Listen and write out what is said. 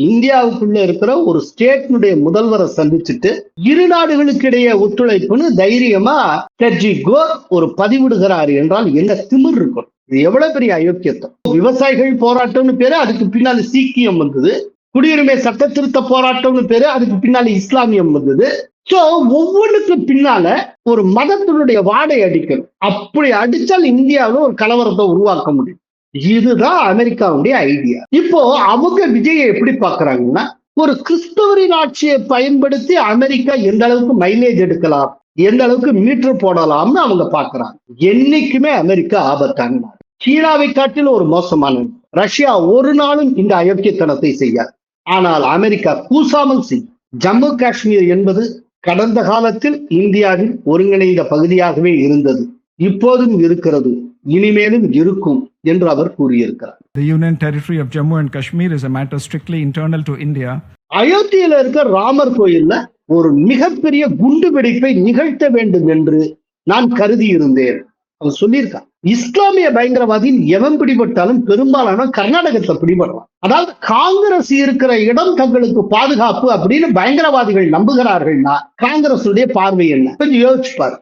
இந்தியாவுக்குள்ள இருக்கிற ஒரு ஸ்டேட்னுடைய முதல்வரை சந்திச்சுட்டு இரு நாடுகளுக்கு இடையே ஒத்துழைப்புன்னு தைரியமா டெர்ஜி கோர் ஒரு பதிவிடுகிறார் என்றால் என்ன திமிர் இருக்கும். இது எவ்வளவு பெரிய அயோக்கியத்தம். விவசாயிகள் போராட்டம்னு பேரு, அதுக்கு பின்னால சீக்கியம் வந்தது. குடியுரிமை சட்ட திருத்த போராட்டம்னு பேரு, அதுக்கு பின்னால இஸ்லாமியம் வந்தது. சோ ஒவ்வொன்றுக்கு பின்னால ஒரு மதத்தினுடைய வாடை அடிக்கணும். அப்படி அடிச்சால் இந்தியாவில் ஒரு கலவரத்தை உருவாக்க முடியும். இதுதான் அமெரிக்காவுடைய ஐடியா. இப்போ அவங்க விஜயை எப்படி பாக்குறாங்கன்னா, ஒரு கிறிஸ்தவரின் ஆட்சியை பயன்படுத்தி அமெரிக்கா எந்த அளவுக்கு மைலேஜ் எடுக்கலாம், எந்த அளவுக்கு மீட்டர் போடலாம்னு அவங்க பாக்குறாங்க. என்னைக்குமே அமெரிக்கா ஆபத்தான நாடு. சீனாவை காட்டிலும் ஒரு மோசமான. ரஷ்யா ஒரு நாளும் இந்த அயோக்கியத்தனத்தை செய்யாது. ஆனால் அமெரிக்கா கூசாமல் செய்யும். ஜம்மு காஷ்மீர் என்பது கடந்த காலத்தில் இந்தியாவின் ஒருங்கிணைந்த பகுதியாகவே இருந்தது, இப்போதும் இருக்கிறது, இனிமேலும் இருக்கும் என்று அவர் கூறியிருக்கிறார். The Union Territory of Jammu and Kashmir is a matter strictly internal to India. அயோத்தியில இருக்க ராமர் கோயில்ல ஒரு மிகப்பெரிய குண்டு வெடிப்பை நிகழ்த்த வேண்டும் என்று நான் கருதி இருந்தேன். அவர் சொல்லியிருக்கான். இஸ்லாமிய பயங்கரவாதியின் எவன் பிடிபட்டாலும் பெரும்பாலான கர்நாடகத்துல பிடிபடுறான். அதாவது காங்கிரஸ் இருக்கிற இடம் தங்களுக்கு பாதுகாப்பு அப்படின்னு பயங்கரவாதிகள் நம்புகிறார்கள்னா காங்கிரசுடைய பார்வை என்ன? கொஞ்சம் யோசிச்சு பாரு.